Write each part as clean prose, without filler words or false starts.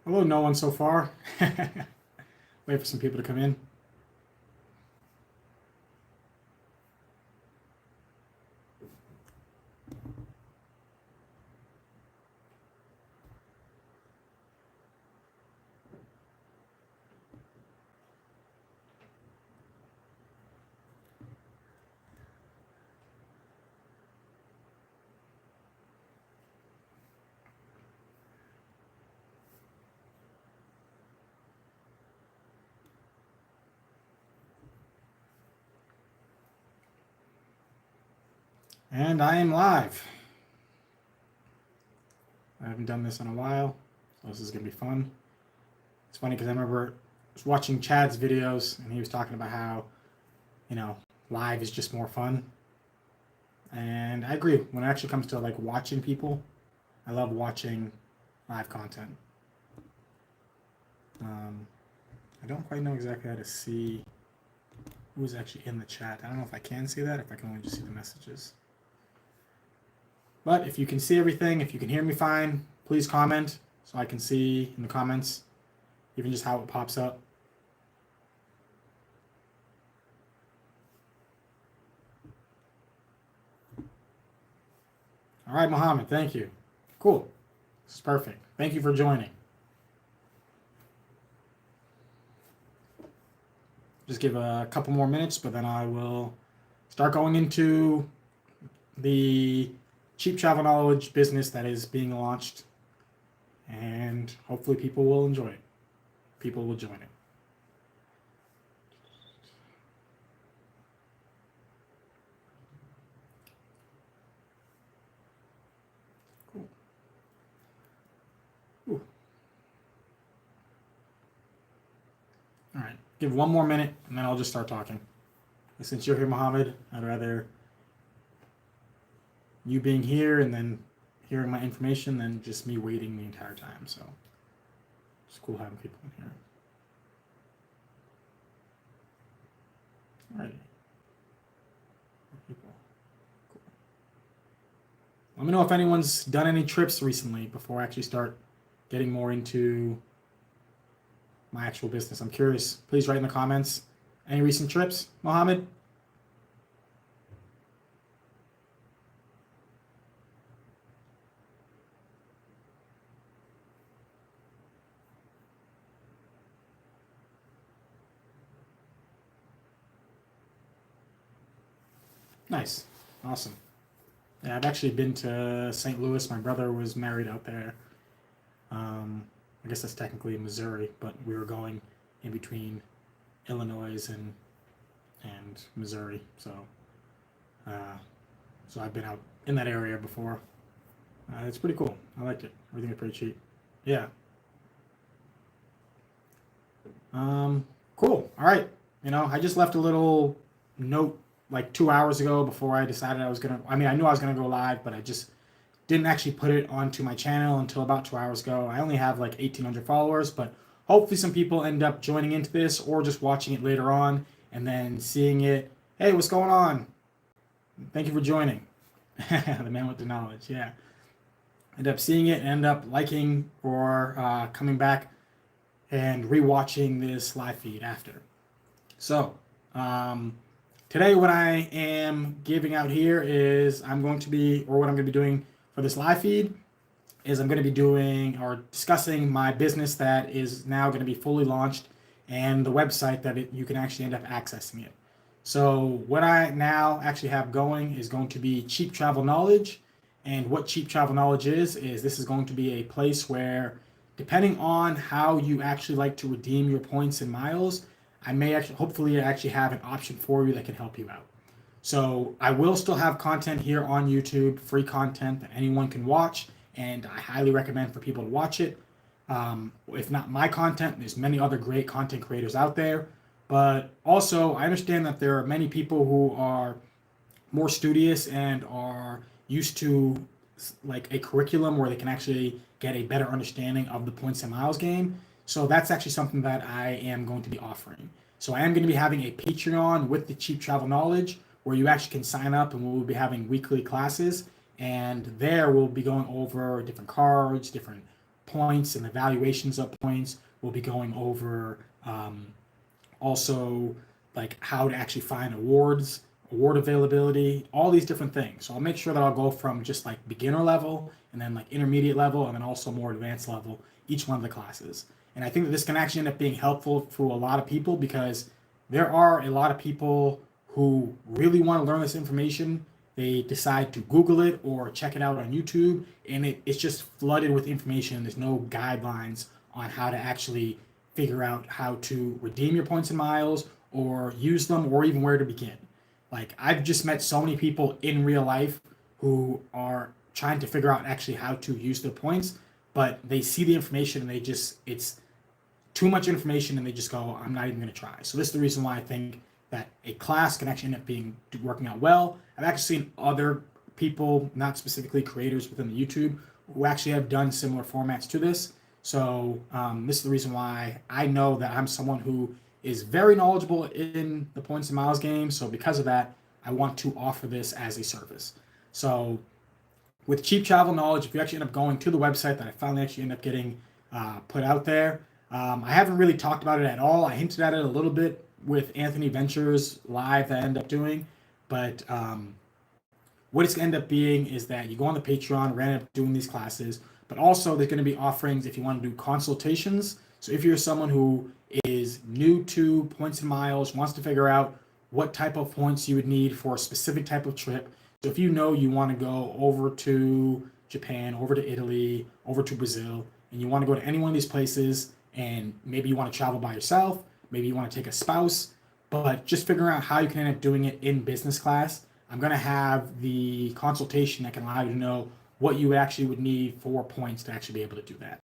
Hello, no one so far. Wait for some people to come in. And I am live. I haven't done this in a while, so this is going to be fun. It's funny because I remember watching Chad's videos, and he was talking about how, live is just more fun. And I agree. When it actually comes to like watching people, I love watching live content. I don't quite know exactly how to see who's actually in the chat. I don't know if I can see that, if I can only just see the messages. But if you can see everything, if you can hear me fine, please comment so I can see in the comments, even just how it pops up. All right, Mohammed, thank you. Cool. This is perfect. Thank you for joining. Just give a couple more minutes, but then I will start going into the cheap travel knowledge business that is being launched, and hopefully people will enjoy it. People will join it. Cool. Ooh. All right, give one more minute, and then I'll just start talking. Since you're here, Mohammed, I'd rather you being here and then hearing my information than just me waiting the entire time. So it's cool having people in here. All right. People. Cool. Let me know if anyone's done any trips recently before I actually start getting more into my actual business. I'm curious. Please write in the comments. Any recent trips, Mohammed? Nice. Awesome. Yeah, I've actually been to St. Louis. My brother was married out there. I guess that's technically Missouri, but we were going in between Illinois and Missouri. So I've been out in that area before. It's pretty cool. I liked it. Everything was pretty cheap. Yeah. Cool. All right. I just left a little note like 2 hours ago before I decided I knew I was gonna go live, but I just didn't actually put it onto my channel until about 2 hours ago. I only have like 1,800 followers, but hopefully some people end up joining into this or just watching it later on and then seeing it. Hey, what's going on? Thank you for joining. The man with the knowledge. Yeah. End up seeing it, end up liking or coming back and rewatching this live feed after. So, today what I am giving out here is what I'm going to be doing for this live feed is I'm going to be doing or discussing my business that is now going to be fully launched and the website that you can actually end up accessing it. So what I now actually have going is going to be Cheap Travel Knowledge. And what Cheap Travel Knowledge is this is going to be a place where, depending on how you actually like to redeem your points and miles, I may hopefully have an option for you that can help you out. So I will still have content here on YouTube, free content that anyone can watch, and I highly recommend for people to watch it. If not my content, there's many other great content creators out there. But also, I understand that there are many people who are more studious and are used to like a curriculum where they can actually get a better understanding of the points and miles game. So that's actually something that I am going to be offering. So I am going to be having a Patreon with the Cheap Travel Knowledge where you actually can sign up and we'll be having weekly classes. And there we'll be going over different cards, different points and the valuations of points. We'll be going over also like how to actually find awards, award availability, all these different things. So I'll make sure that I'll go from just like beginner level and then like intermediate level and then also more advanced level, each one of the classes. And I think that this can actually end up being helpful for a lot of people because there are a lot of people who really want to learn this information. They decide to Google it or check it out on YouTube, and it's just flooded with information. There's no guidelines on how to actually figure out how to redeem your points and miles or use them or even where to begin. Like, I've just met so many people in real life who are trying to figure out actually how to use their points, but they see the information and it's too much information and they just go, I'm not even going to try. So this is the reason why I think that a class can actually end up working out well. I've actually seen other people, not specifically creators within the YouTube, who actually have done similar formats to this. So this is the reason why I know that I'm someone who is very knowledgeable in the points and miles game. So because of that, I want to offer this as a service. So with Cheap Travel Knowledge, if you actually end up going to the website that I finally actually end up getting put out there, I haven't really talked about it at all. I hinted at it a little bit with Anthony Ventures live that I end up doing, but what it's going to end up being is that you go on the Patreon, we're going to end up doing these classes, but also there's going to be offerings if you want to do consultations. So if you're someone who is new to points and miles, wants to figure out what type of points you would need for a specific type of trip. So if you know you want to go over to Japan, over to Italy, over to Brazil, and you want to go to any one of these places, and maybe you want to travel by yourself, maybe you want to take a spouse, but just figuring out how you can end up doing it in business class. I'm going to have the consultation that can allow you to know what you actually would need for points to actually be able to do that.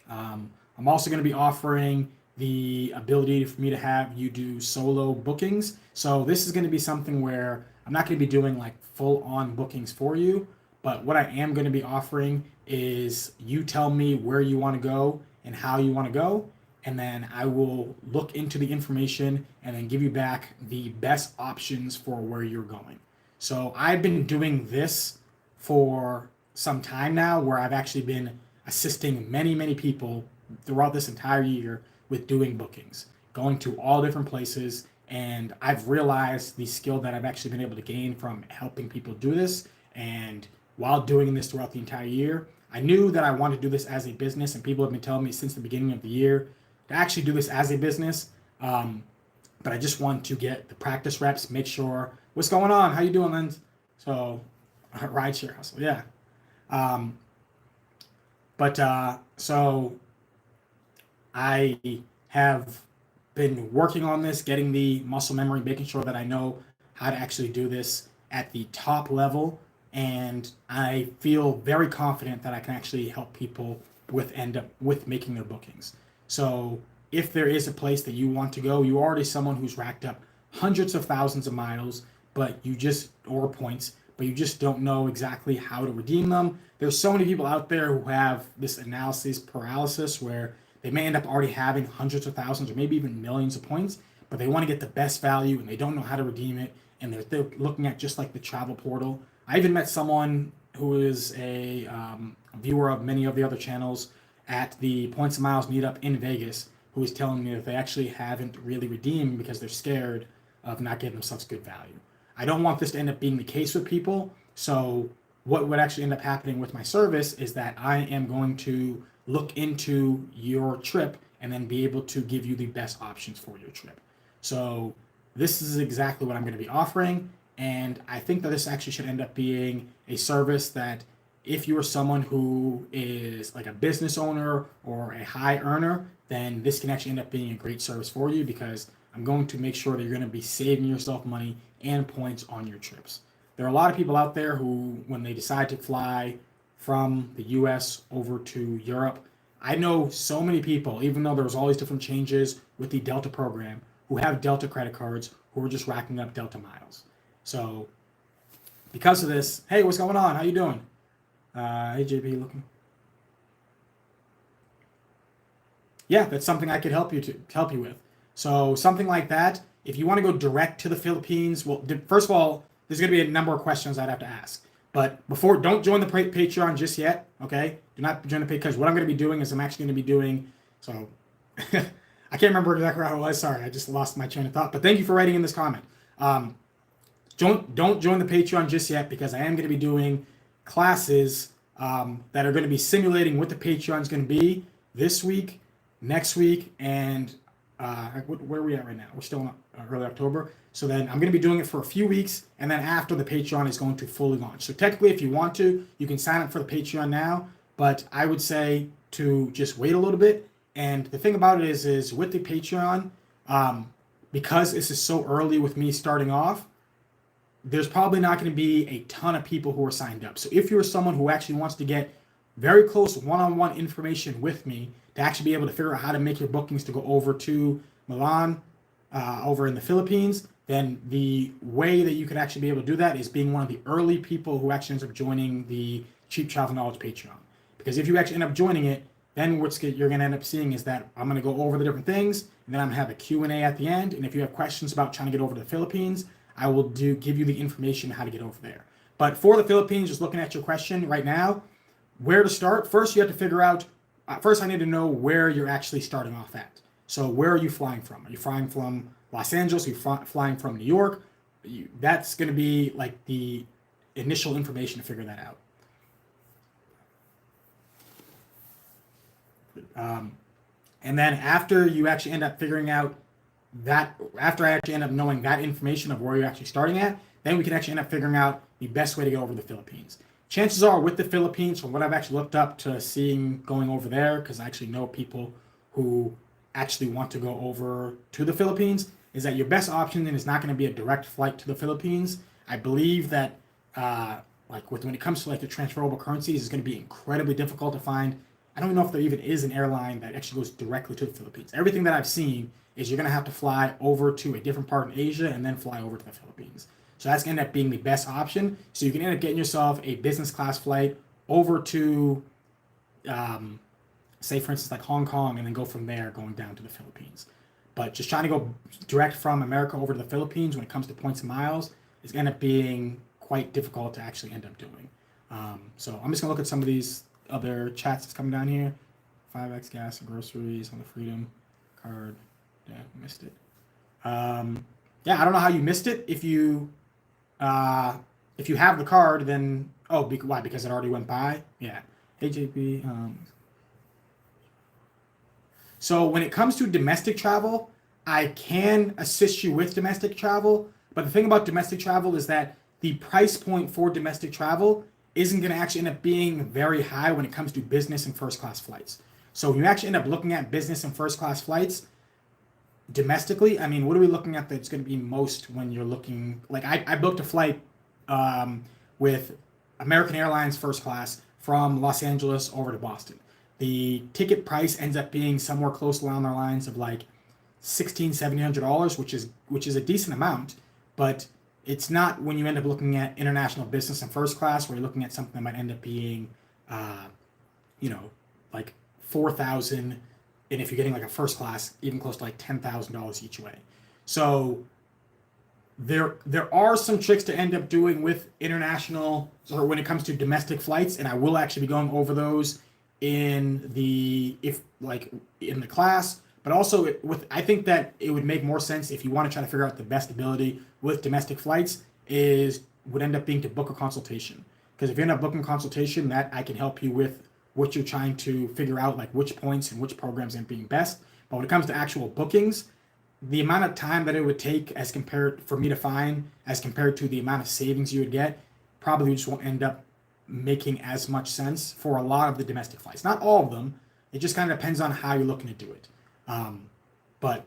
I'm also going to be offering the ability for me to have you do solo bookings. So this is going to be something where I'm not going to be doing like full on bookings for you, but what I am going to be offering is you tell me where you want to go and how you want to go, and then I will look into the information and then give you back the best options for where you're going. So I've been doing this for some time now, where I've actually been assisting many, many people throughout this entire year with doing bookings, going to all different places, and I've realized the skill that I've actually been able to gain from helping people do this. And while doing this throughout the entire year, I knew that I wanted to do this as a business, and people have been telling me since the beginning of the year to actually do this as a business. But I just want to get the practice reps, make sure, what's going on? How you doing, Lens? So, rideshare hustle, yeah. So I have been working on this, getting the muscle memory, making sure that I know how to actually do this at the top level. And I feel very confident that I can actually help people with making their bookings. So if there is a place that you want to go, you're already someone who's racked up hundreds of thousands of miles, or points, but you just don't know exactly how to redeem them. There's so many people out there who have this analysis paralysis where they may end up already having hundreds of thousands or maybe even millions of points, but they want to get the best value and they don't know how to redeem it. And they're looking at just like the travel portal. I even met someone who is a viewer of many of the other channels at the Points and Miles meetup in Vegas, who was telling me that they actually haven't really redeemed because they're scared of not getting themselves good value. I don't want this to end up being the case with people. So what would actually end up happening with my service is that I am going to look into your trip and then be able to give you the best options for your trip. So this is exactly what I'm going to be offering. And I think that this actually should end up being a service that if you are someone who is like a business owner or a high earner, then this can actually end up being a great service for you, because I'm going to make sure that you're going to be saving yourself money and points on your trips. There are a lot of people out there who, when they decide to fly from the US over to Europe, I know so many people, even though there's all these different changes with the Delta program, who have Delta credit cards who are just racking up Delta miles. So because of this, hey, what's going on? How you doing? Hey, JP, looking. Yeah, that's something I could help you with. So something like that, if you want to go direct to the Philippines, well, first of all, there's going to be a number of questions I'd have to ask. But don't join the Patreon just yet, okay? Do not join the Patreon, because what I'm going to be doing is I'm actually going to be doing, so I can't remember exactly how it was. Sorry, I just lost my train of thought. But thank you for writing in this comment. Don't join the Patreon just yet, because I am going to be doing classes that are going to be simulating what the Patreon is going to be this week, next week, and where are we at right now? We're still in early October. So then I'm going to be doing it for a few weeks, and then after, the Patreon is going to fully launch. So technically, if you want to, you can sign up for the Patreon now, but I would say to just wait a little bit. And the thing about it is with the Patreon, because this is so early with me starting off, there's probably not going to be a ton of people who are signed up. So if you're someone who actually wants to get very close one-on-one information with me to actually be able to figure out how to make your bookings to go over to Milan, over in the Philippines, then the way that you could actually be able to do that is being one of the early people who actually ends up joining the Cheap Travel Knowledge Patreon. Because if you actually end up joining it, then what you're going to end up seeing is that I'm going to go over the different things, and then I'm going to have a Q&A at the end. And if you have questions about trying to get over to the Philippines, I will give you the information how to get over there. But for the Philippines, just looking at your question right now, where to start? First, you have to figure out, first I need to know where you're actually starting off at. So where are you flying from? Are you flying from Los Angeles? Are you flying from New York? That's going to be like the initial information to figure that out. And then after you actually end up figuring out that, after I actually end up knowing that information of where you're actually starting at, then we can actually end up figuring out the best way to go over the Philippines. Chances are with the Philippines, from what I've actually looked up to seeing going over there, because I actually know people who actually want to go over to the Philippines, is that your best option then is not going to be a direct flight to the Philippines. I believe that when it comes to like the transferable currencies, it's going to be incredibly difficult to find. I don't even know if there even is an airline that actually goes directly to the Philippines. Everything that I've seen is you're going to have to fly over to a different part in Asia and then fly over to the Philippines. So that's going to end up being the best option. So you can end up getting yourself a business class flight over to, say for instance, like Hong Kong, and then go from there going down to the Philippines. But just trying to go direct from America over to the Philippines when it comes to points and miles is going to end up being quite difficult to actually end up doing. So I'm just going to look at some of these other chats that's coming down here. 5x gas and groceries on the Freedom card. Yeah, missed it. Yeah, I don't know how you missed it. If you have the card, then why? Because it already went by. Yeah, AJP. So when it comes to domestic travel, I can assist you with domestic travel. But the thing about domestic travel is that the price point for domestic travel isn't going to actually end up being very high when it comes to business and first class flights. So when you actually end up looking at business and first class flights domestically, I mean, what are we looking at that's going to be most when you're looking, like I booked a flight with American Airlines first class from Los Angeles over to Boston. The ticket price ends up being somewhere close along the lines of like $1,600-$1,700, which is a decent amount, but it's not when you end up looking at international business and first class, where you're looking at something that might end up being, like $4,000, and if you're getting like a first class, even close to like $10,000 each way. So there are some tricks to end up doing with international, or when it comes to domestic flights, and I will actually be going over those in the class. But also I think that it would make more sense if you want to try to figure out the best ability with domestic flights would end up being to book a consultation. Because if you end up booking a consultation, that I can help you with what you're trying to figure out, like which points and which programs end up being best. But when it comes to actual bookings, the amount of time that it would take for me to find as compared to the amount of savings you would get, probably just won't end up making as much sense for a lot of the domestic flights. Not all of them. It just kind of depends on how you're looking to do it. But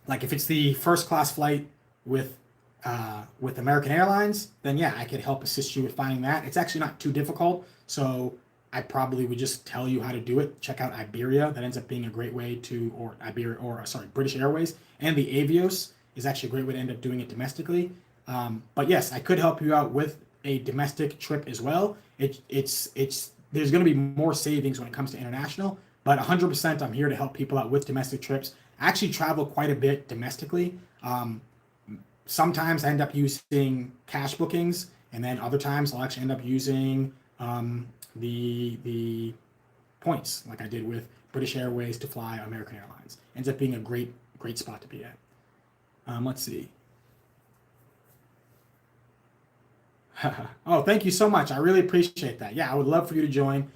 like if it's the first class flight with American Airlines, then yeah, I could help assist you with finding that. It's actually not too difficult. So I probably would just tell you how to do it. Check out Iberia. That ends up being a great way British Airways, and the Avios is actually a great way to end up doing it domestically. But yes, I could help you out with a domestic trip as well. There's going to be more savings when it comes to international, but 100% I'm here to help people out with domestic trips. I actually travel quite a bit domestically. Sometimes I end up using cash bookings, And then other times I'll actually end up using the points, like I did with British Airways to fly American Airlines. Ends up being a great spot to be at. Let's see. Oh, thank you so much. I really appreciate that. Yeah, I would love for you to join.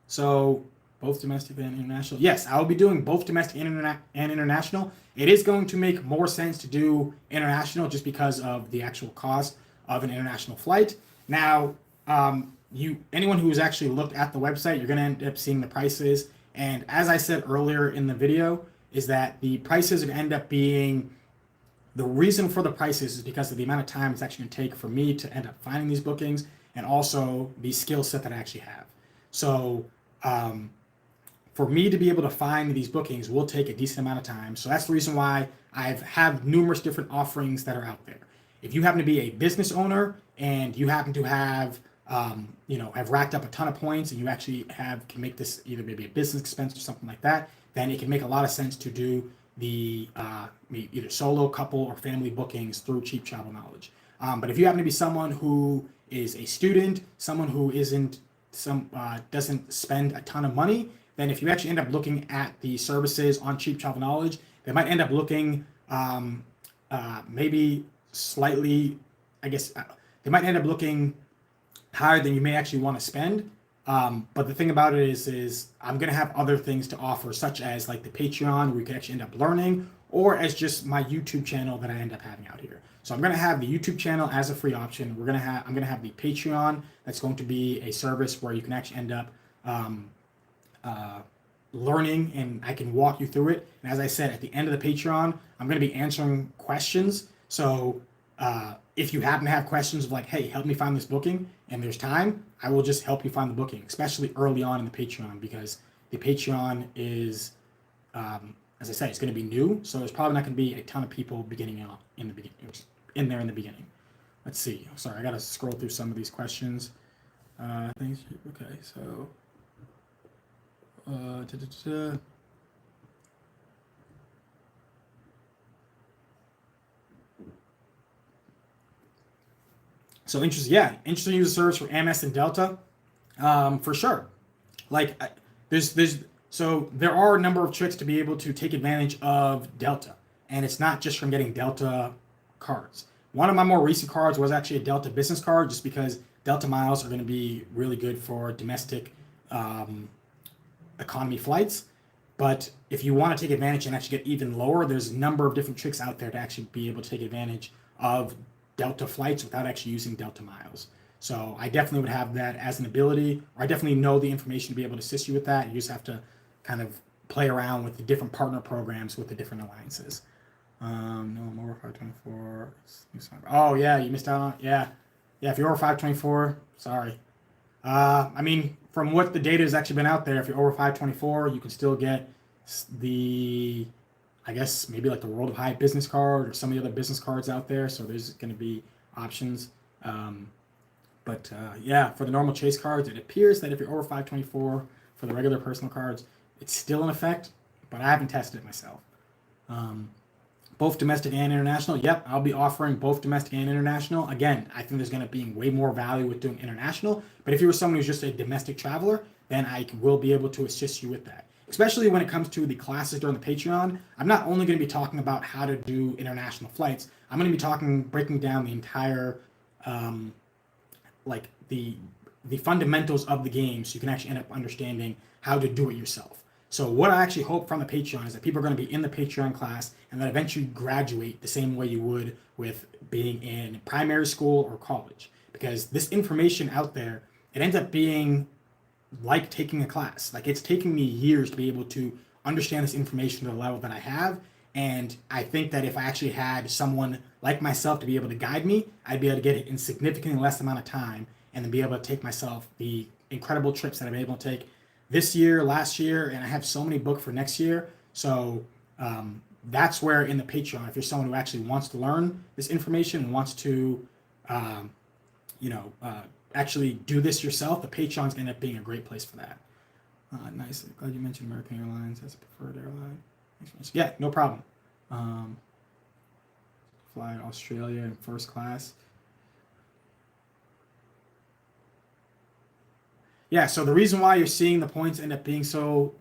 So both domestic and international. Yes, I will be doing both domestic and international. It is going to make more sense to do international just because of the actual cost of an international flight. Now, anyone who's actually looked at the website, you're going to end up seeing the prices. And as I said earlier in the video, is that the prices are going to end up being, the reason for the prices is because of the amount of time it's actually going to take for me to end up finding these bookings, and also the skill set that I actually have. So for me to be able to find these bookings will take a decent amount of time. So that's the reason why I have numerous different offerings that are out there. If you happen to be a business owner and you happen to have have racked up a ton of points, and you actually can make this either maybe a business expense or something like that, then it can make a lot of sense to do the either solo, couple, or family bookings through Cheap Travel Knowledge. But if you happen to be someone who is a student, someone who doesn't spend a ton of money, then if you actually end up looking at the services on Cheap Travel Knowledge, they might end up looking maybe slightly, they might end up looking higher than you may actually want to spend. But the thing about it is I'm going to have other things to offer, such as like the Patreon, where you can actually end up learning, or as just my YouTube channel that I end up having out here. So I'm going to have the YouTube channel as a free option. I'm going to have the Patreon. That's going to be a service where you can actually end up learning, and I can walk you through it. And as I said, at the end of the Patreon, I'm going to be answering questions. So if you happen to have questions of like, hey, help me find this booking, and there's time, I will just help you find the booking, especially early on in the Patreon, because the Patreon is, as I said, it's going to be new. So there's probably not going to be a ton of people in there in the beginning. Let's see. Sorry, I got to scroll through some of these questions. Things. Okay, so. So interesting user service for Amex and Delta, for sure. Like there are a number of tricks to be able to take advantage of Delta, and it's not just from getting Delta cards. One of my more recent cards was actually a Delta business card, just because Delta miles are going to be really good for domestic economy flights. But if you want to take advantage and actually get even lower, there's a number of different tricks out there to actually be able to take advantage of Delta flights without actually using Delta miles. So I definitely would have that as an ability, or I definitely know the information to be able to assist you with that. You just have to kind of play around with the different partner programs with the different alliances. No, I'm over 524. Oh yeah, you missed out on, yeah. If you're over 524, sorry. I mean, from what the data has actually been out there, if you're over 524, you can still get the, I guess, maybe like the World of Hyatt business card or some of the other business cards out there. So there's going to be options. But for the normal Chase cards, it appears that if you're over 524 for the regular personal cards, it's still in effect, but I haven't tested it myself. Both domestic and international. Yep, I'll be offering both domestic and international. Again, I think there's going to be way more value with doing international. But if you were someone who's just a domestic traveler, then I will be able to assist you with that. Especially when it comes to the classes during the Patreon, I'm not only going to be talking about how to do international flights. I'm going to be breaking down the entire, the fundamentals of the game, so you can actually end up understanding how to do it yourself. So what I actually hope from the Patreon is that people are going to be in the Patreon class and then eventually graduate the same way you would with being in primary school or college. Because this information out there, it ends up being like taking a class. Like, it's taking me years to be able to understand this information to the level that I have. And I think that if I actually had someone like myself to be able to guide me, I'd be able to get it in significantly less amount of time, and then be able to take myself the incredible trips that I've been able to take this year, last year, and I have so many booked for next year. So that's where in the Patreon, if you're someone who actually wants to learn this information and wants to, actually do this yourself, the Patreon's going to end up being a great place for that. Nice. Glad you mentioned American Airlines as a preferred airline. Yeah, no problem. Fly to Australia in first class. Yeah, so the reason why you're seeing the points end up being so,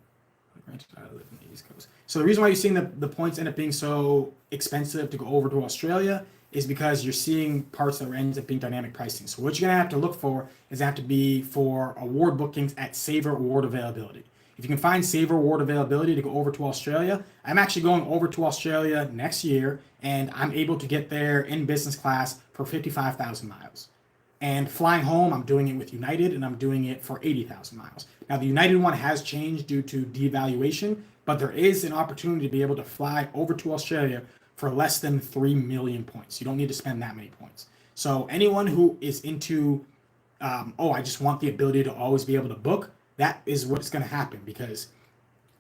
granted, I live in the East Coast. So the reason why you're seeing the points end up being so expensive to go over to Australia is because you're seeing parts that ends up being dynamic pricing. So what you're gonna have to look for is have to be for award bookings at Saver award availability. If you can find Saver award availability to go over to Australia, I'm actually going over to Australia next year, and I'm able to get there in business class for 55,000 miles. And flying home, I'm doing it with United, and I'm doing it for 80,000 miles. Now, the United one has changed due to devaluation, but there is an opportunity to be able to fly over to Australia for less than 3 million points. You don't need to spend that many points. So, anyone who is into, I just want the ability to always be able to book, that is what's going to happen, because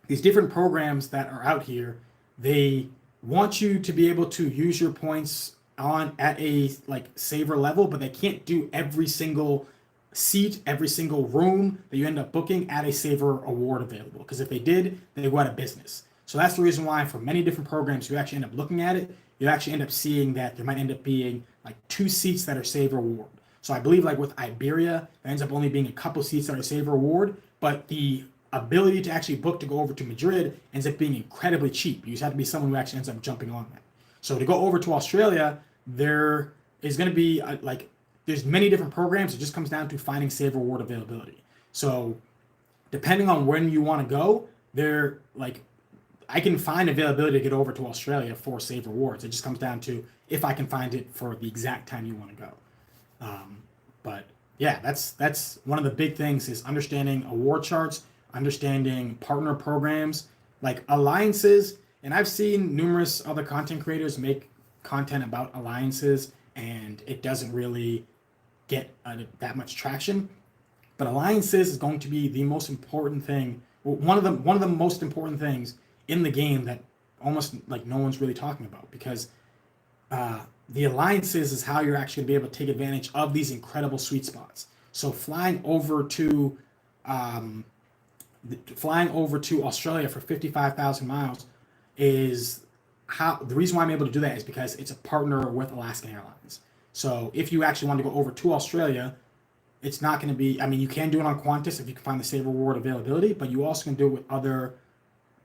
these different programs that are out here, they want you to be able to use your points on at a like saver level, but they can't do every single seat, every single room that you end up booking at a saver award available. Because if they did, they go out of business. So that's the reason why for many different programs, you actually end up looking at it, you actually end up seeing that there might end up being like 2 seats that are saver award. So I believe like with Iberia, there ends up only being a couple seats that are saver award, but the ability to actually book to go over to Madrid ends up being incredibly cheap. You just have to be someone who actually ends up jumping on that. So to go over to Australia, there is going to be there's many different programs. It just comes down to finding Saver Award availability. So depending on when you want to go, there like I can find availability to get over to Australia for Saver Awards. It just comes down to if I can find it for the exact time you want to go. But yeah, that's one of the big things is understanding award charts, understanding partner programs, like alliances. And I've seen numerous other content creators make content about alliances, and it doesn't really get that much traction. But alliances is going to be the most important thing, one of the most important things in the game that almost like no one's really talking about, because the alliances is how you're actually going to be able to take advantage of these incredible sweet spots. So flying over to Australia for 55,000 miles is how the reason why I'm able to do that is because it's a partner with Alaskan Airlines. So if you actually want to go over to Australia, it's not going to be, I mean, you can do it on Qantas if you can find the Saver Award availability, but you also can do it with other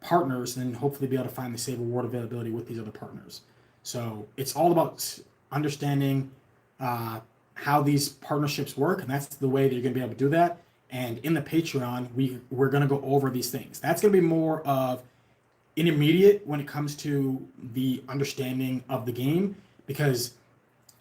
partners and hopefully be able to find the Saver Award availability with these other partners. So it's all about understanding how these partnerships work, and that's the way that you're going to be able to do that. And in the Patreon, we're going to go over these things. That's going to be more of intermediate when it comes to the understanding of the game, because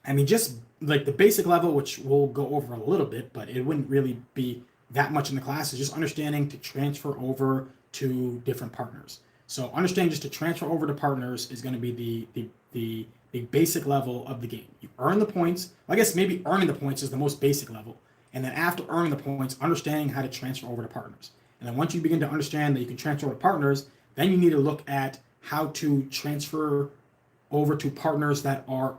I mean, just like the basic level, which we'll go over a little bit, but it wouldn't really be that much in the class, is just understanding to transfer over to different partners. So understanding just to transfer over to partners is going to be the basic level of the game. You earn the points. I guess maybe earning the points is the most basic level. And then after earning the points, understanding how to transfer over to partners. And then once you begin to understand that you can transfer over to partners, then you need to look at how to transfer over to partners that are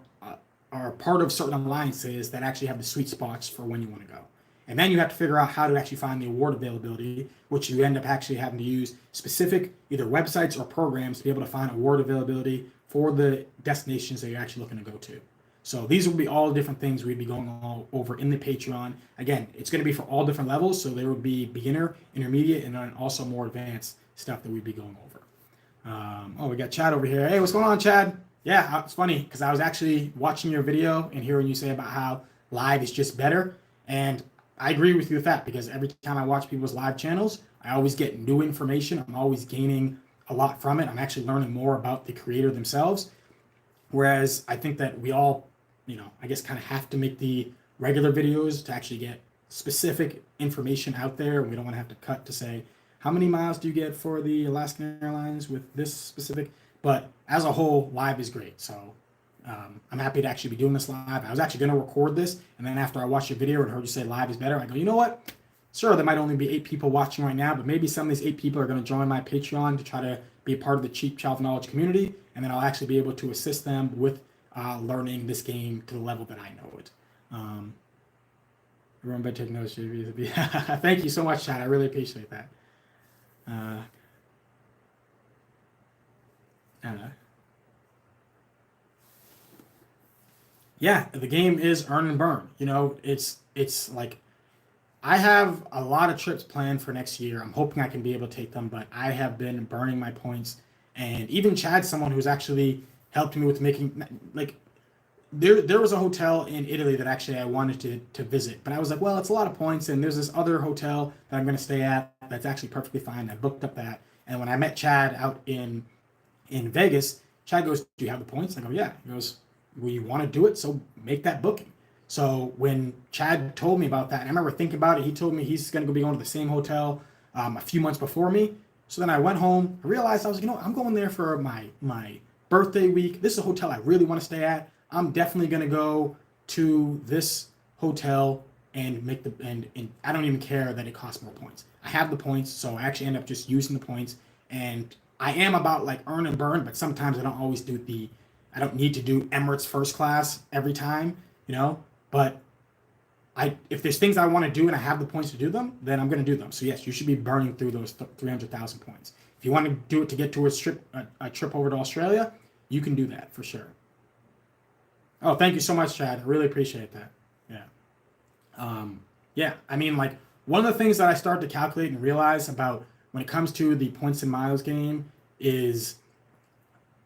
part of certain alliances that actually have the sweet spots for when you want to go. And then you have to figure out how to actually find the award availability, which you end up actually having to use specific either websites or programs to be able to find award availability for the destinations that you're actually looking to go to. So these will be all different things we'd be going all over in the Patreon. Again, it's going to be for all different levels. So there would be beginner, intermediate, and then also more advanced stuff that we'd be going over. We got Chad over here. Hey, what's going on, Chad? Yeah, it's funny because I was actually watching your video and hearing you say about how live is just better. And I agree with you with that, because every time I watch people's live channels, I always get new information. I'm always gaining a lot from it. I'm actually learning more about the creator themselves. Whereas I think that we all, I guess kind of have to make the regular videos to actually get specific information out there. And we don't want to have to cut to say, how many miles do you get for the Alaskan Airlines with this specific? But as a whole, live is great. So I'm happy to actually be doing this live. I was actually going to record this, and then after I watched your video and heard you say live is better, I go, you know what? Sure, there might only be 8 people watching right now, but maybe some of these 8 people are going to join my Patreon to try to be a part of the Cheap Child Knowledge community, and then I'll actually be able to assist them with learning this game to the level that I know it. Everyone better take notes. Thank you so much, Chad. I really appreciate that. Yeah, the game is earn and burn. It's like I have a lot of trips planned for next year. I'm hoping I can be able to take them, but I have been burning my points. And even Chad's someone who's actually helped me with making like there was a hotel in Italy that actually I wanted to visit, but I was like, well, it's a lot of points, and there's this other hotel that I'm going to stay at that's actually perfectly fine. I booked up that, and when I met Chad out in Vegas, Chad goes, "Do you have the points?" I go, "Yeah." He goes, "Well, you want to do it, so make that booking." So when Chad told me about that, and I remember thinking about it. He told me he's going to be going to the same hotel a few months before me. So then I went home. I realized I was, I'm going there for my birthday week. This is a hotel I really want to stay at. I'm definitely going to go to this hotel and make and I don't even care that it costs more points. I have the points, so I actually end up just using the points. And I am about like earn and burn, but sometimes I don't need to do Emirates first class every time, you know. But if there's things I want to do and I have the points to do them, then I'm going to do them. So yes, you should be burning through those 300,000 points. If you want to do it to get to a trip over to Australia, you can do that for sure. Oh, thank you so much, Chad. I really appreciate that. Yeah. Yeah. I mean, like one of the things that I started to calculate and realize about when it comes to the points and miles game is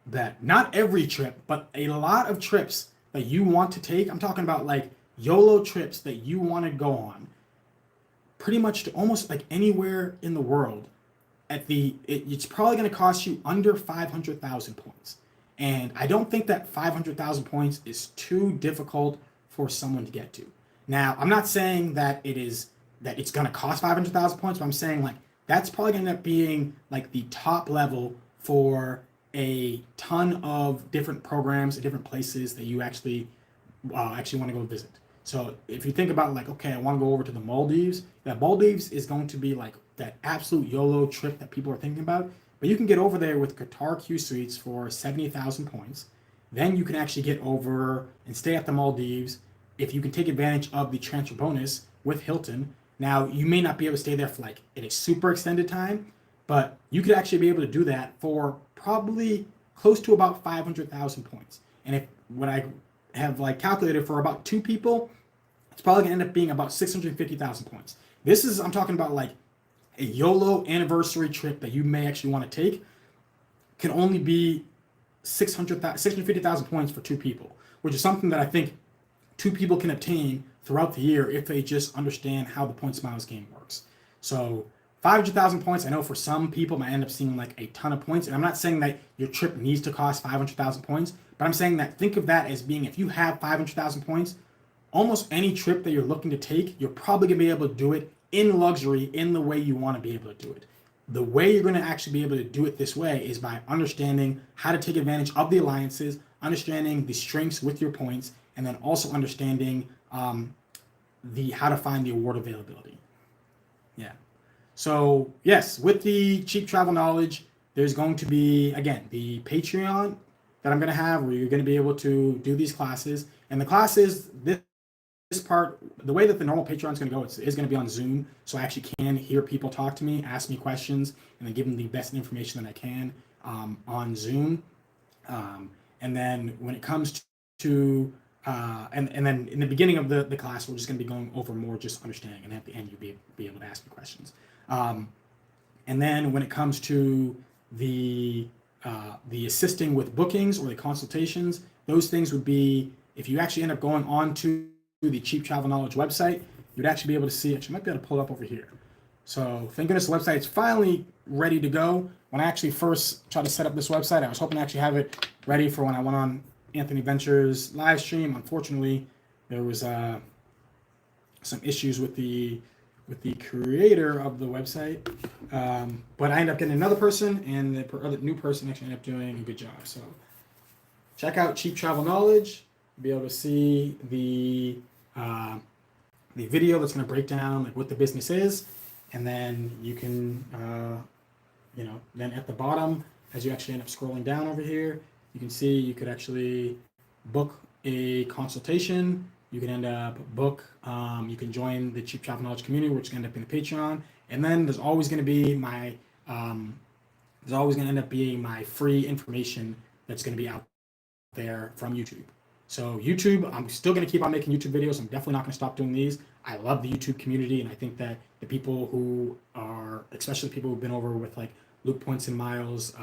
that not every trip, but a lot of trips that you want to take, I'm talking about like YOLO trips that you want to go on, pretty much to almost like anywhere in the world, it's probably going to cost you under 500,000 points. And I don't think that 500,000 points is too difficult for someone to get to. Now, I'm not saying that it's going to cost 500,000 points, but I'm saying like that's probably going to end up being like the top level for a ton of different programs and different places that you actually want to go visit. So if you think about like, okay, I want to go over to the Maldives, that Maldives is going to be like that absolute YOLO trip that people are thinking about. But you can get over there with Qatar Q Suites for 70,000 points. Then you can actually get over and stay at the Maldives if you can take advantage of the transfer bonus with Hilton. Now, you may not be able to stay there for like in a super extended time, but you could actually be able to do that for probably close to about 500,000 points. And if what I have like calculated for about two people, it's probably gonna end up being about 650,000 points. I'm talking about like a YOLO anniversary trip that you may actually want to take can only be 650,000 points for two people, which is something that I think two people can obtain throughout the year if they just understand how the points miles game works. So 500,000 points, I know for some people might end up seeming like a ton of points. And I'm not saying that your trip needs to cost 500,000 points, but I'm saying that think of that as being if you have 500,000 points, almost any trip that you're looking to take, you're probably going to be able to do it in luxury in the way you want to be able to do it. The way you're going to actually be able to do it this way is by understanding how to take advantage of the alliances, understanding the strengths with your points, and then also understanding the how to find the award availability. Yeah. So yes, with the cheap travel knowledge, there's going to be again the Patreon that I'm going to have where you're going to be able to do these classes. And the classes, this part, the way that the normal Patreon is going to go, is going to be on Zoom. So I actually can hear people talk to me, ask me questions, and then give them the best information that I can on Zoom. And then when it comes to and then in the beginning of the class, we're just going to be going over more just understanding, and at the end you'll be able to ask me questions. And then when it comes to the assisting with bookings or the consultations, those things would be if you actually end up going on to the Cheap Travel Knowledge website, you'd actually be able to see. Actually, I might be able to pull it up over here. So thank goodness the website is finally ready to go. When I actually first tried to set up this website, I was hoping to actually have it ready for when I went on Anthony Ventures live stream. Unfortunately, there was some issues with the creator of the website, but I ended up getting another person, and the other new person actually ended up doing a good job. So check out Cheap Travel Knowledge. You'll be able to see the video that's going to break down like what the business is, and then you can then at the bottom, as you actually end up scrolling down over here, you can see you could actually book a consultation. You can end up you can join the Cheap Travel Knowledge community, which can end up in the Patreon. And then there's always going to be my free information that's going to be out there from YouTube. So YouTube, I'm still going to keep on making YouTube videos. I'm definitely not going to stop doing these. I love the YouTube community, and I think that the people who are, especially people who've been over with like Luke Points and Miles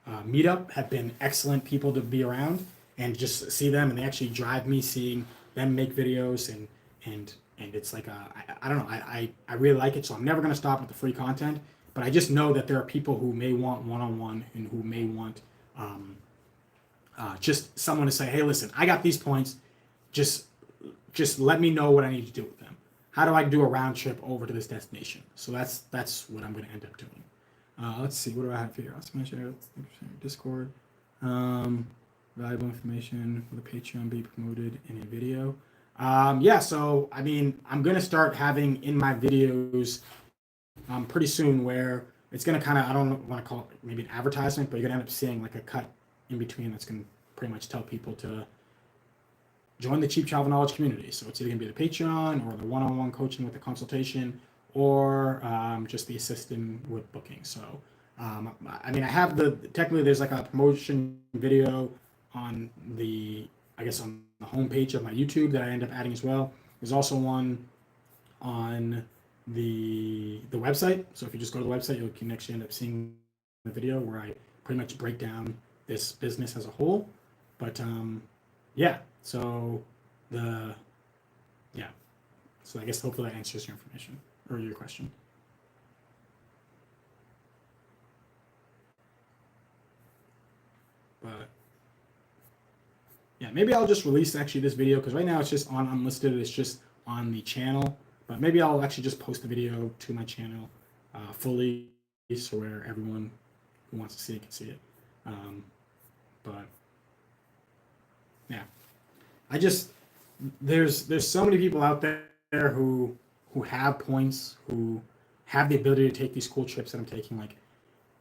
meetup, have been excellent people to be around and just see them, and they actually drive me seeing them make videos and it's like I don't know, I really like it, so I'm never going to stop with the free content, but I just know that there are people who may want one-on-one and who may want um, just someone to say, hey, listen, I got these points. Just just let me know what I need to do with them. How do I do a round trip over to this destination? So that's what I'm going to end up doing. Let's see, what do I have here? I'm going to share Discord. Um, Valuable information for the Patreon be promoted in a video. Yeah, so I mean, I'm going to start having in my videos pretty soon where it's going to kind of, I don't want to call it maybe an advertisement, but you're going to end up seeing like a cut in between that's going to pretty much tell people to join the Cheap Travel Knowledge community. So it's either going to be the Patreon or the one-on-one coaching with the consultation, or just the assisting with booking. So I mean, I have technically there's like a promotion video on the, I guess on the homepage of my YouTube that I end up adding as well. There's also one on the website. So if you just go to the website, you can actually end up seeing the video where I pretty much break down this business as a whole. But yeah, so yeah, so I guess hopefully that answers your information or your question. But yeah, maybe I'll just release actually this video because right now it's just on unlisted. It's just on the channel, but maybe I'll actually just post the video to my channel fully, so where everyone who wants to see it can see it. But yeah, I just there's so many people out there who have points, who have the ability to take these cool trips that I'm taking. Like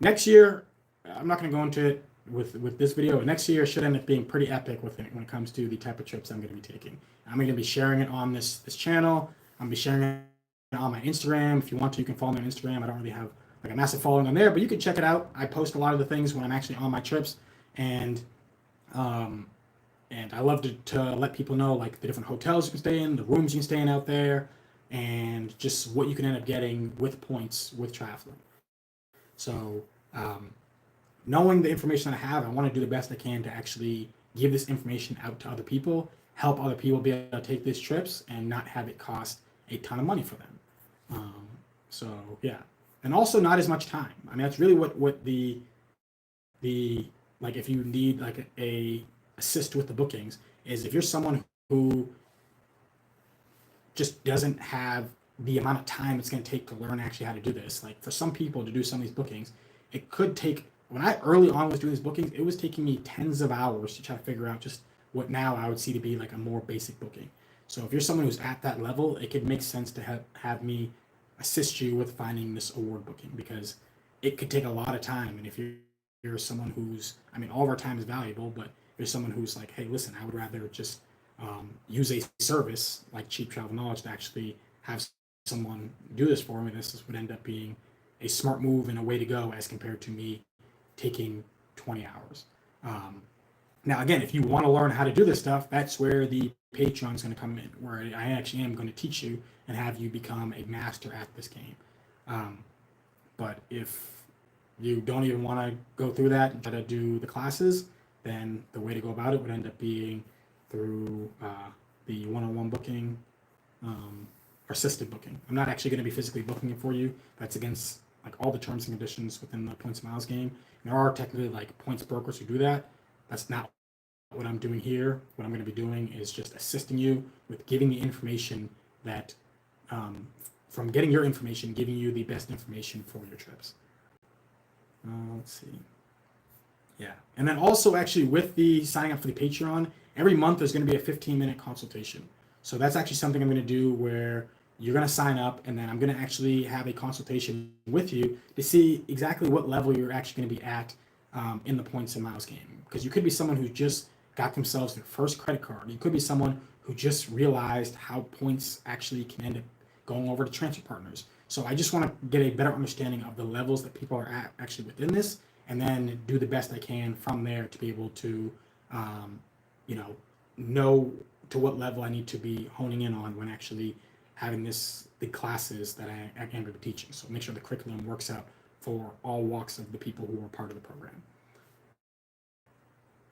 next year, I'm not going to go into it with this video. But next year should end up being pretty epic with it when it comes to the type of trips I'm going to be taking. I'm going to be sharing it on this channel. I'm going to be sharing it on my Instagram. If you want to, you can follow me on Instagram. I don't really have like a massive following on there, but you can check it out. I post a lot of the things when I'm actually on my trips, and I love to let people know like the different hotels you can stay in, the rooms you can stay in out there, and just what you can end up getting with points with traveling. So knowing the information that I have, I want to do the best I can to actually give this information out to other people, help other people be able to take these trips and not have it cost a ton of money for them. So yeah, and also not as much time. I mean, that's really what the like if you need like a assist with the bookings is if you're someone who just doesn't have the amount of time it's going to take to learn actually how to do this. Like for some people to do some of these bookings, it could take, when I early on was doing these bookings, it was taking me tens of hours to try to figure out just what now I would see to be like a more basic booking. So if you're someone who's at that level, it could make sense to have me assist you with finding this award booking because it could take a lot of time. And if you're someone who's, I mean, all of our time is valuable, but if you're someone who's like, hey, listen, I would rather just use a service like Cheap Travel Knowledge to actually have someone do this for me, this would end up being a smart move and a way to go as compared to me taking 20 hours. Now, again, if you want to learn how to do this stuff, that's where the Patreon is going to come in, where I actually am going to teach you and have you become a master at this game. But if you don't even want to go through that and try to do the classes, then the way to go about it would end up being through the one-on-one booking or assisted booking. I'm not actually going to be physically booking it for you. That's against like all the terms and conditions within the Points Miles game. And there are technically like points brokers who do that. That's not what I'm doing here. What I'm going to be doing is just assisting you with giving the information that, from getting your information, giving you the best information for your trips. Let's see. Yeah. And then also actually with the signing up for the Patreon, every month there's going to be a 15-minute consultation. So that's actually something I'm going to do where you're going to sign up and then I'm going to actually have a consultation with you to see exactly what level you're actually going to be at in the Points and Miles game. Because you could be someone who just got themselves their first credit card. You could be someone who just realized how points actually can end up going over to transfer partners. So I just want to get a better understanding of the levels that people are at actually within this, and then do the best I can from there to be able to, know to what level I need to be honing in on when actually having the classes that I'm going to be teaching. So make sure the curriculum works out for all walks of the people who are part of the program.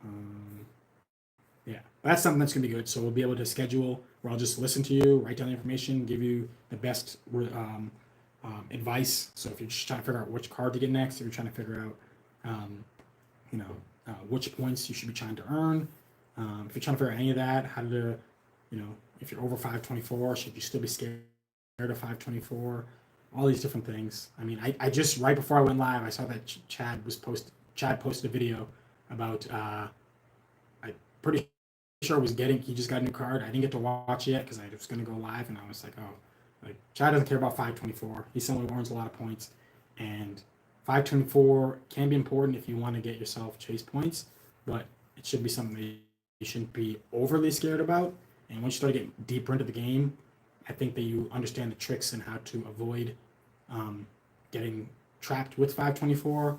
Um, yeah, that's something that's going to be good. So we'll be able to schedule where I'll just listen to you, write down the information, give you the best advice. So if you're just trying to figure out which card to get next, if you're trying to figure out, um, which points you should be trying to earn, if you're trying to figure out any of that, how to, if you're over 524, should you still be scared of 524? All these different things. I mean, I just right before I went live, I saw that Chad posted a video about I pretty sure he just got a new card. I didn't get to watch it yet because I was going to go live, and I was like, oh, like Chad doesn't care about 524. He similarly earns a lot of points, and 524 can be important if you want to get yourself chase points, but it should be something that you shouldn't be overly scared about. And once you start getting deeper into the game, I think that you understand the tricks and how to avoid getting trapped with 524,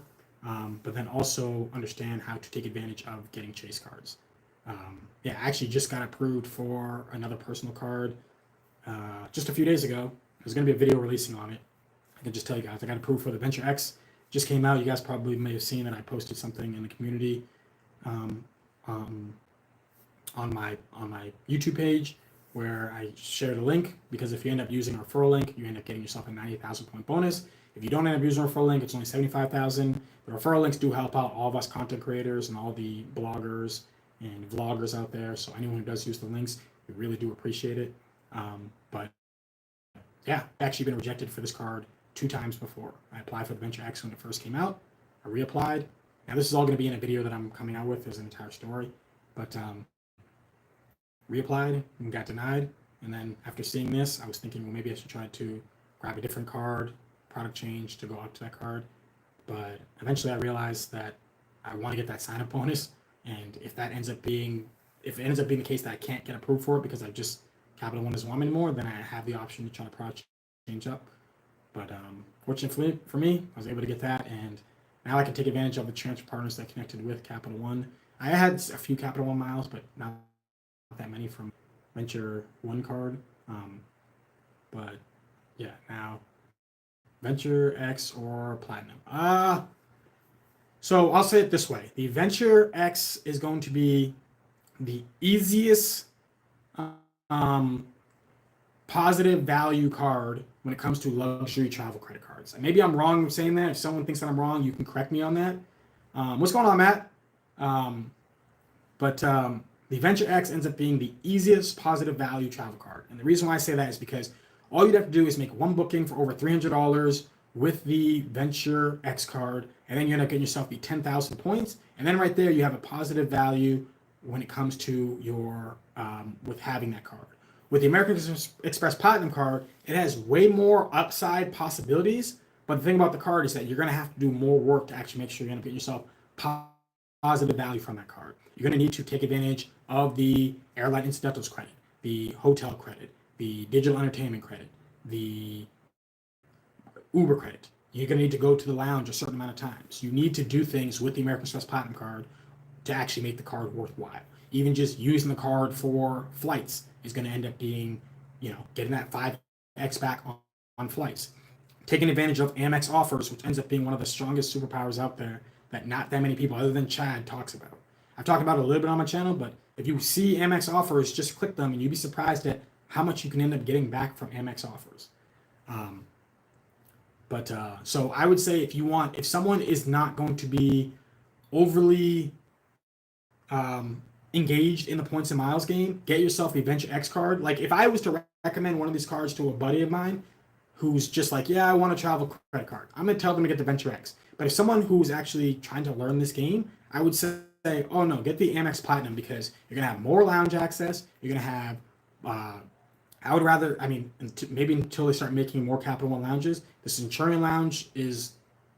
but then also understand how to take advantage of getting chase cards. Yeah, I actually just got approved for another personal card just a few days ago. There's going to be a video releasing on it. I can just tell you guys, I got approved for the Venture X. Just came out. You guys probably may have seen that I posted something in the community on my YouTube page where I shared a link, because if you end up using our referral link, you end up getting yourself a 90,000 point bonus. If you don't end up using our referral link, it's only 75,000. The referral links do help out all of us content creators and all the bloggers and vloggers out there. So anyone who does use the links, we really do appreciate it. But yeah, I've actually been rejected for this card 2 times before. I applied for the Venture X when it first came out. I reapplied. Now this is all going to be in a video that I'm coming out with. There's an entire story, but reapplied and got denied. And then after seeing this, I was thinking, well, maybe I should try to grab a different card, product change to go up to that card. But eventually I realized that I want to get that sign-up bonus. And if it ends up being the case that I can't get approved for it because Capital One doesn't want me anymore, then I have the option to try to product change up. But fortunately for me, I was able to get that, and now I can take advantage of the transfer partners that connected with Capital One. I had a few Capital One miles, but not that many from Venture One card. But yeah, now Venture X or Platinum. So I'll say it this way: the Venture X is going to be the easiest positive value card when it comes to luxury travel credit cards. And maybe I'm wrong saying that. If someone thinks that I'm wrong, you can correct me on that. What's going on, Matt? But the Venture X ends up being the easiest positive value travel card. And the reason why I say that is because all you'd have to do is make one booking for over $300 with the Venture X card, and then you end up getting yourself the 10,000 points. And then right there, you have a positive value when it comes to your with having that card. With the American Express Platinum card, it has way more upside possibilities. But the thing about the card is that you're going to have to do more work to actually make sure you're going to get yourself positive value from that card. You're going to need to take advantage of the airline incidentals credit, the hotel credit, the digital entertainment credit, the Uber credit. You're going to need to go to the lounge a certain amount of times. You need to do things with the American Express Platinum card to actually make the card worthwhile. Even just using the card for flights is going to end up being, getting that 5x back on flights. Taking advantage of Amex offers, which ends up being one of the strongest superpowers out there that not that many people other than Chad talks about. I've talked about it a little bit on my channel, but if you see Amex offers, just click them and you'd be surprised at how much you can end up getting back from Amex offers. So I would say if someone is not going to be overly engaged in the points and miles game, get yourself the Venture X card. Like if I was to recommend one of these cards to a buddy of mine who's just like, yeah, I want a travel credit card, I'm going to tell them to get the Venture X. But if someone who's actually trying to learn this game, I would say, oh no, get the Amex Platinum, because you're going to have more lounge access. You're going to have, maybe until they start making more Capital One lounges. The Centurion Lounge is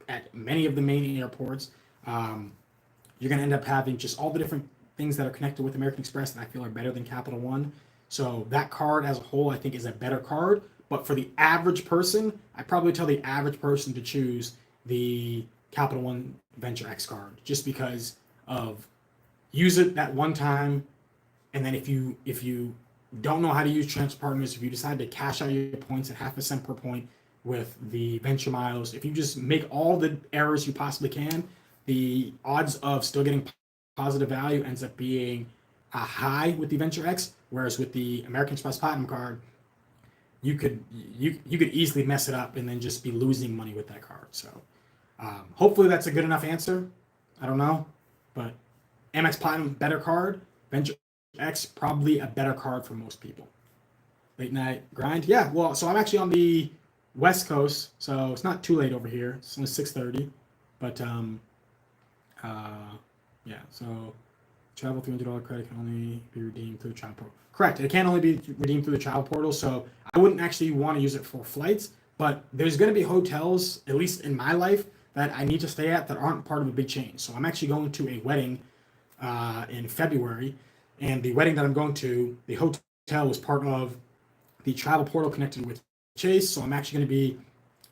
at many of the main airports. You're going to end up having just all the different things that are connected with American Express that I feel are better than Capital One. So that card as a whole, I think, is a better card. But for the average person, I probably tell the average person to choose the Capital One Venture X card, just because of use it that one time, And then if you don't know how to use transfer partners, if you decide to cash out your points at half a cent per point with the venture miles, if you just make all the errors you possibly can, the odds of still getting positive value ends up being high with the Venture X, whereas with the American Express Platinum card, you could easily mess it up and then just be losing money with that card. So hopefully that's a good enough answer. I don't know, but Amex Platinum better card, Venture X probably a better card for most people. Late night grind, yeah. Well, so I'm actually on the West Coast, so it's not too late over here. It's only 6:30, but yeah. So travel $300 credit can only be redeemed through the travel portal. Correct. It can only be redeemed through the travel portal. So I wouldn't actually want to use it for flights, but there's going to be hotels, at least in my life, that I need to stay at that aren't part of a big chain. So I'm actually going to a wedding in February, and the wedding that I'm going to, the hotel was part of the travel portal connected with Chase. So I'm actually going to be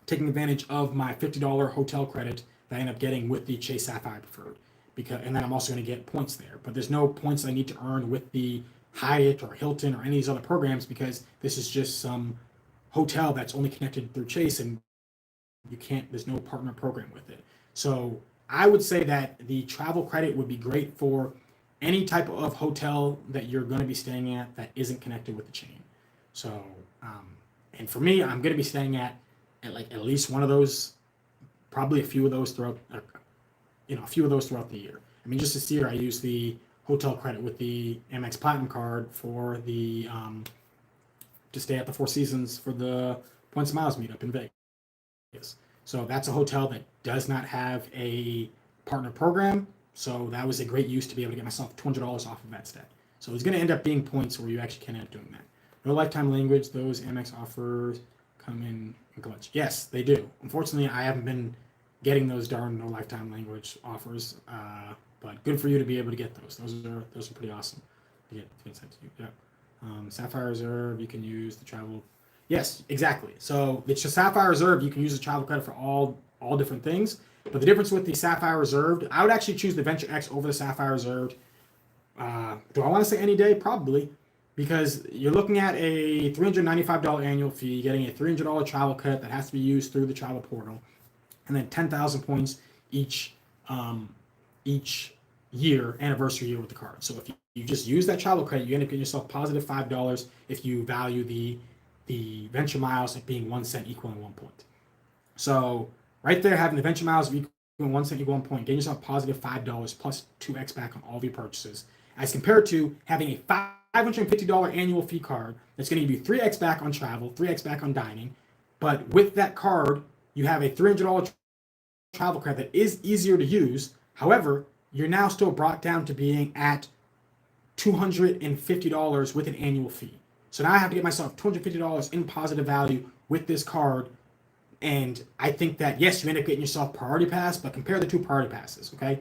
taking advantage of my $50 hotel credit that I end up getting with the Chase Sapphire Preferred. And then I'm also going to get points there. But there's no points I need to earn with the Hyatt or Hilton or any of these other programs, because this is just some hotel that's only connected through Chase, and there's no partner program with it. So I would say that the travel credit would be great for any type of hotel that you're going to be staying at that isn't connected with the chain. So, and for me, I'm going to be staying at at least one of those, probably a few of those throughout, a few of those throughout the year. I mean, just this year, I used the hotel credit with the Amex Platinum card for the to stay at the Four Seasons for the Points and Miles meetup in Vegas. So that's a hotel that does not have a partner program. So that was a great use to be able to get myself $200 off of that stat. So it's going to end up being points where you actually can end up doing that. No lifetime language. Those Amex offers come in clutch. Yes, they do. Unfortunately, I haven't been getting those darn no lifetime language offers, but good for you to be able to get those. Those are pretty awesome to get sent to you. Yeah. Sapphire Reserve, you can use the travel. Yes, exactly. So it's just Sapphire Reserve. You can use the travel credit for all different things. But the difference with the Sapphire Reserved, I would actually choose the Venture X over the Sapphire Reserved. Do I want to say any day? Probably. Because you're looking at a $395 annual fee, getting a $300 travel credit that has to be used through the travel portal, and then 10,000 points each year, anniversary year with the card. So if you just use that travel credit, you end up getting yourself positive $5 if you value the venture miles at being 1 cent equaling 1 point. So right there, having the venture miles equaling 1 cent equal 1 point, getting yourself positive $5 plus 2x back on all of your purchases, as compared to having a $550 annual fee card that's going to give you 3x back on travel, 3x back on dining. But with that card, you have a $300 travel credit that is easier to use. However, you're now still brought down to being at $250 with an annual fee. So now I have to get myself $250 in positive value with this card. And I think that, yes, you end up getting yourself Priority Pass, but compare the two Priority Passes, okay?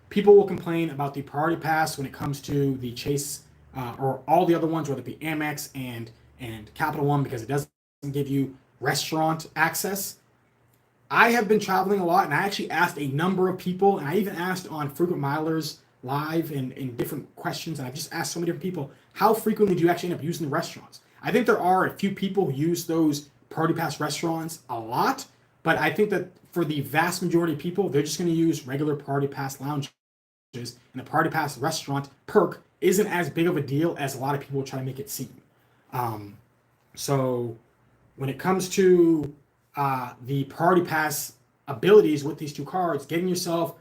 People will complain about the Priority Pass when it comes to the Chase or all the other ones, whether it be Amex and Capital One, because it doesn't give you restaurant access. I have been traveling a lot, and I actually asked a number of people, and I even asked on Frequent Milers Live and in different questions, and I've just asked so many different people, how frequently do you actually end up using the restaurants? I think there are a few people who use those Priority Pass restaurants a lot, but I think that for the vast majority of people, they're just going to use regular Priority Pass lounges, and the Priority Pass restaurant perk isn't as big of a deal as a lot of people try to make it seem. So when it comes to the Priority Pass abilities with these two cards, getting yourself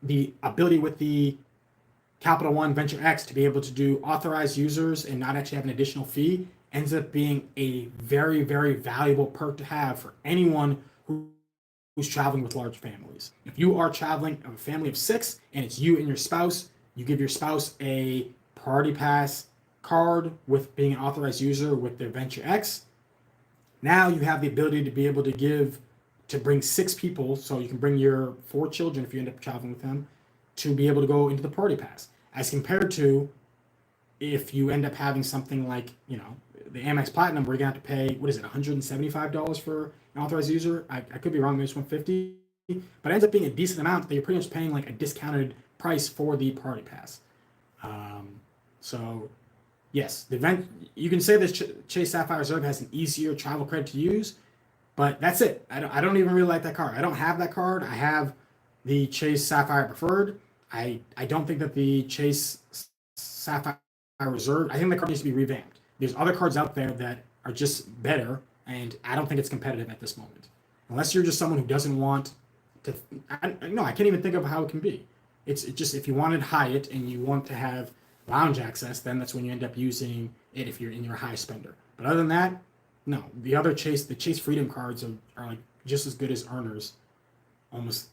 the ability with the Capital One Venture X to be able to do authorized users and not actually have an additional fee ends up being a very, very valuable perk to have for anyone who's traveling with large families. If you are traveling a family of 6 and it's you and your spouse, you give your spouse a Priority Pass card with being an authorized user with their Venture X. Now you have the ability to be able to bring 6 people, so you can bring your 4 children if you end up traveling with them, to be able to go into the Priority Pass. As compared to if you end up having something like, the Amex Platinum, where you're going to have to pay, $175 for an authorized user? I could be wrong, maybe it's $150, but it ends up being a decent amount that you're pretty much paying like a discounted price for the Priority Pass. So yes, the event you can say this Chase Sapphire Reserve has an easier travel credit to use, but that's it. I don't even really like that card. I don't have that card. I have the Chase Sapphire Preferred. I don't think that the Chase Sapphire Reserve. I think the card needs to be revamped. There's other cards out there that are just better, and I don't think it's competitive at this moment. Unless you're just someone who doesn't want to. No, I can't even think of how it can be. It's just if you wanted Hyatt and you want to have lounge access, then that's when you end up using it if you're in your high spender. But other than that, no. The Chase Freedom cards are like just as good as earners, almost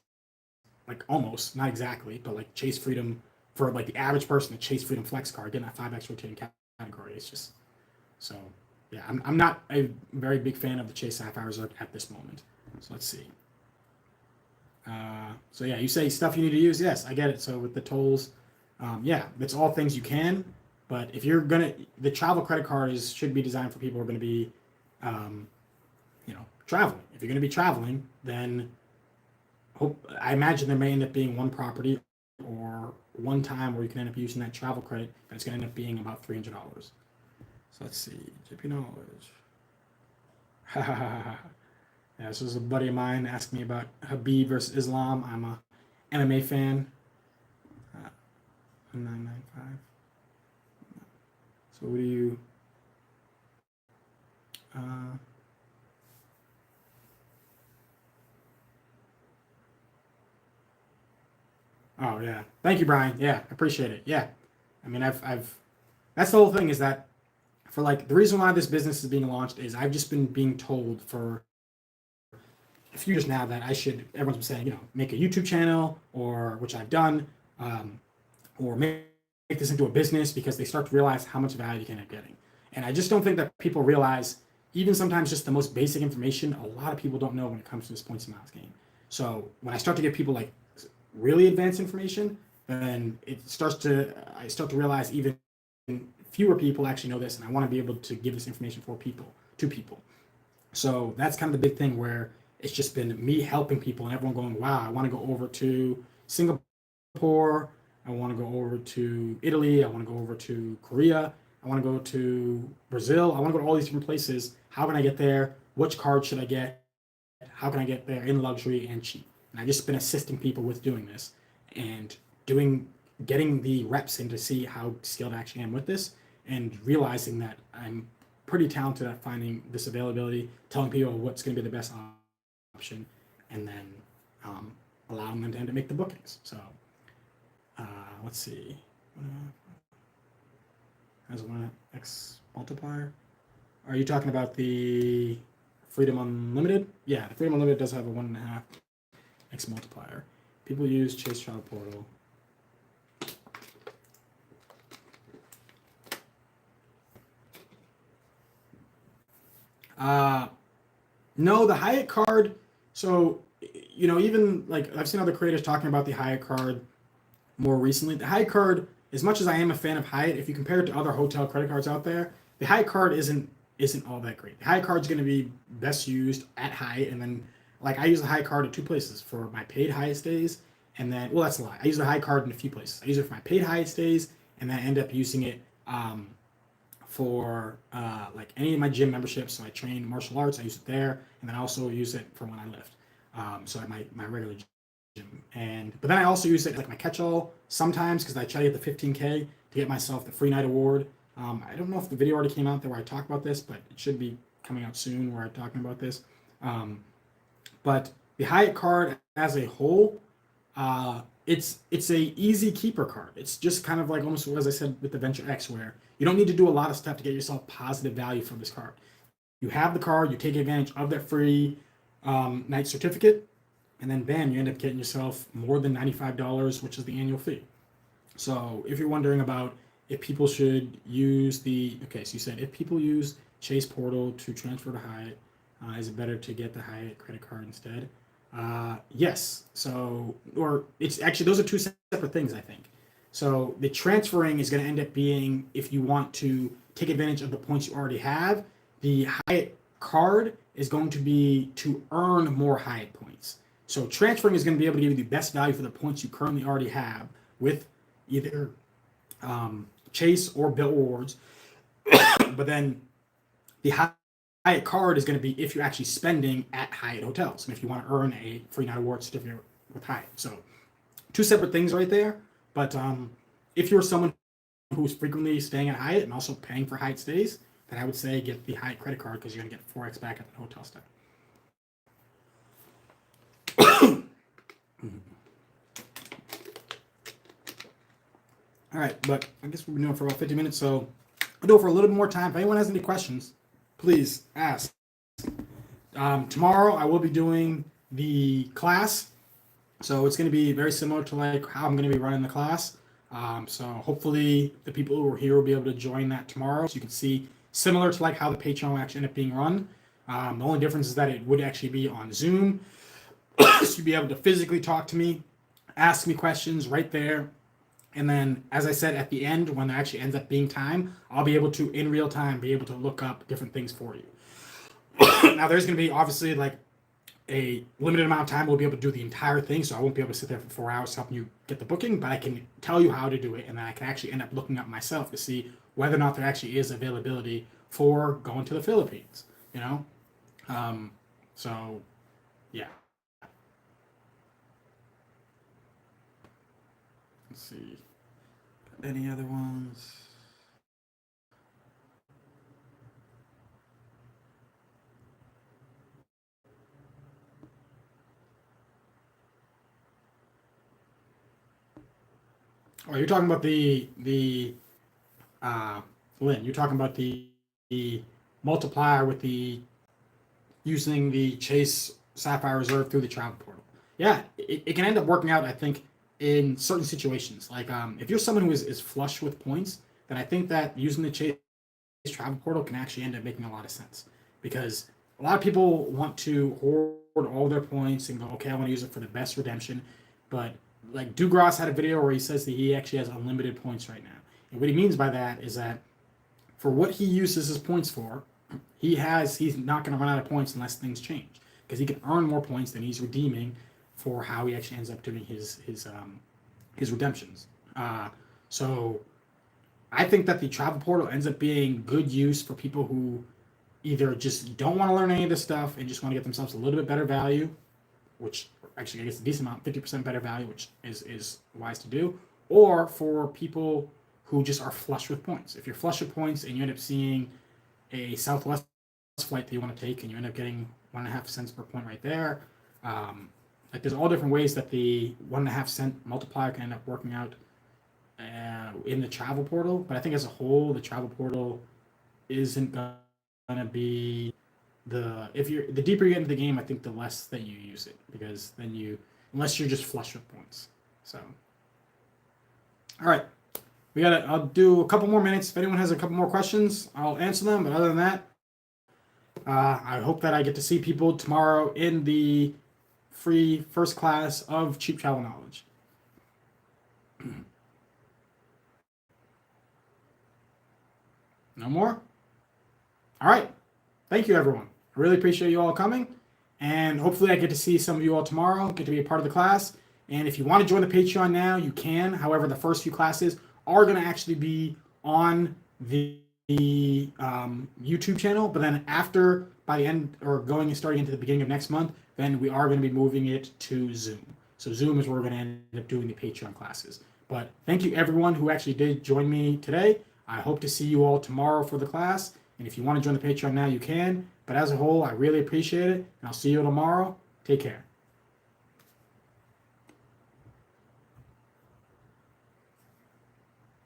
not exactly, but like Chase Freedom for like the average person, the Chase Freedom Flex card, getting that 5x rotating category. It's just so yeah. I'm not a very big fan of the Chase Sapphire Reserve at this moment. So let's see. So yeah, you say stuff you need to use. Yes, I get it. So with the tolls, yeah, that's all things you can. But if you're the travel credit card should be designed for people who are gonna be, um, traveling. If you're gonna be traveling, then I imagine there may end up being one property or one time where you can end up using that travel credit, and it's gonna end up being about $300. So let's see, JP Knowledge. Yeah, this was a buddy of mine asking me about Habib versus Islam. I'm a MMA fan. 995. So what do you? Uh, oh yeah, thank you, Brian. Yeah, I appreciate it. Yeah, I mean, I've. That's the whole thing is that for like the reason why this business is being launched is I've just been being told for a few years now that everyone's been saying, make a YouTube channel or which I've done, or make this into a business because they start to realize how much value you can end up getting. And I just don't think that people realize, even sometimes just the most basic information, a lot of people don't know when it comes to this points and miles game. So when I start to give people like really advanced information, then I start to realize even fewer people actually know this, and I want to be able to give this information to people. So that's kind of the big thing where it's just been me helping people and everyone going, wow, I want to go over to Singapore. I want to go over to Italy. I want to go over to Korea. I want to go to Brazil. I want to go to all these different places. How can I get there? Which card should I get? How can I get there in luxury and cheap? And I've just been assisting people with doing this and getting the reps in to see how skilled I actually am with this and realizing that I'm pretty talented at finding this availability, telling people what's going to be the best option, and then allowing them to make the bookings. So let's see. Has one X multiplier. Are you talking about the Freedom Unlimited? Yeah, the Freedom Unlimited does have a 1.5 X multiplier. People use Chase Travel Portal. No, the Hyatt card. So, even like I've seen other creators talking about the Hyatt card more recently. The Hyatt card, as much as I am a fan of Hyatt, if you compare it to other hotel credit cards out there, the Hyatt card isn't all that great. The Hyatt card is going to be best used at Hyatt, and then like I use the Hyatt card at two places for my paid Hyatt stays, and then that's a lie. I use the Hyatt card in a few places. I use it for my paid Hyatt stays, and then I end up using it for like any of my gym memberships. So I train martial arts, I use it there, and then I also use it for when I lift. So at my regular gym, but then I also use it like my catch-all sometimes because I try to get the 15K to get myself the free night award. I don't know if the video already came out there where I talk about this, but it should be coming out soon where I'm talking about this. But the Hyatt card as a whole, it's a easy keeper card. It's just kind of like almost as I said with the Venture X, where you don't need to do a lot of stuff to get yourself positive value from this card. You have the card, you take advantage of that free night certificate, and then bam, you end up getting yourself more than $95, which is the annual fee. So if you're wondering about if people should use so you said if people use Chase Portal to transfer to Hyatt, is it better to get the Hyatt credit card instead? Yes. So, or it's actually, those are two separate things, I think. So the transferring is going to end up being if you want to take advantage of the points you already have. The Hyatt card is going to be to earn more Hyatt points. So transferring is going to be able to give you the best value for the points you currently already have with either Chase or Bilt rewards. But then the Hyatt card is going to be if you're actually spending at Hyatt hotels and if you want to earn a free night award certificate with Hyatt. So two separate things right there. But if you're someone who's frequently staying at Hyatt and also paying for Hyatt stays, then I would say get the Hyatt credit card because you're going to get 4x back at the hotel stay. All right, but I guess we've been doing it for about 50 minutes, so I'll do it for a little bit more time. If anyone has any questions, please ask. Tomorrow I will be doing the class, so it's going to be very similar to like how I'm going to be running the class. So hopefully the people who are here will be able to join that tomorrow, so you can see similar to like how the Patreon will actually end up being run. The only difference is that it would actually be on Zoom, so you'd be able to physically talk to me, ask me questions right there. And then, as I said, at the end, when there actually ends up being time, I'll be able to, in real time, be able to look up different things for you. Now, there's going to be, obviously, like, a limited amount of time we'll be able to do the entire thing, so I won't be able to sit there for 4 hours helping you get the booking, but I can tell you how to do it, and then I can actually end up looking up myself to see whether or not there actually is availability for going to the Philippines, you know? So, yeah. Let's see. Any other ones? Oh, you're talking about the Lynn, you're talking about the multiplier with the using the Chase Sapphire Reserve through the travel portal. Yeah, it can end up working out, I think, in certain situations. Like if you're someone who is flush with points, then I think that using the Chase travel portal can actually end up making a lot of sense, because a lot of people want to hoard all their points and go, okay, I want to use it for the best redemption. But like Dugrass had a video where he says that he actually has unlimited points right now. And what he means by that is that for what he uses his points for, he's not going to run out of points unless things change, because he can earn more points than he's redeeming for how he actually ends up doing his redemptions. So I think that the travel portal ends up being good use for people who either just don't want to learn any of this stuff and just want to get themselves a little bit better value, which actually I guess a decent amount, 50% better value, which is wise to do, or for people who just are flush with points. If you're flush with points and you end up seeing a Southwest flight that you want to take and you end up getting 1.5 cents per point right there, like there's all different ways that the 1.5 cent multiplier can end up working out in the travel portal. But I think as a whole, the travel portal isn't gonna be the deeper you get into the game, I think the less that you use it, because then unless you're just flush with points. So, all right, I'll do a couple more minutes. If anyone has a couple more questions, I'll answer them. But other than that, I hope that I get to see people tomorrow in the free first class of Cheap Travel Knowledge. No more? All right. Thank you, everyone. I really appreciate you all coming. And hopefully I get to see some of you all tomorrow, get to be a part of the class. And if you want to join the Patreon now, you can. However, the first few classes are going to actually be on the YouTube channel. But then after, by the end, or starting into the beginning of next month, then we are going to be moving it to Zoom. So Zoom is where we're going to end up doing the Patreon classes. But thank you, everyone who actually did join me today. I hope to see you all tomorrow for the class. And if you want to join the Patreon now, you can. But as a whole, I really appreciate it. And I'll see you tomorrow. Take care.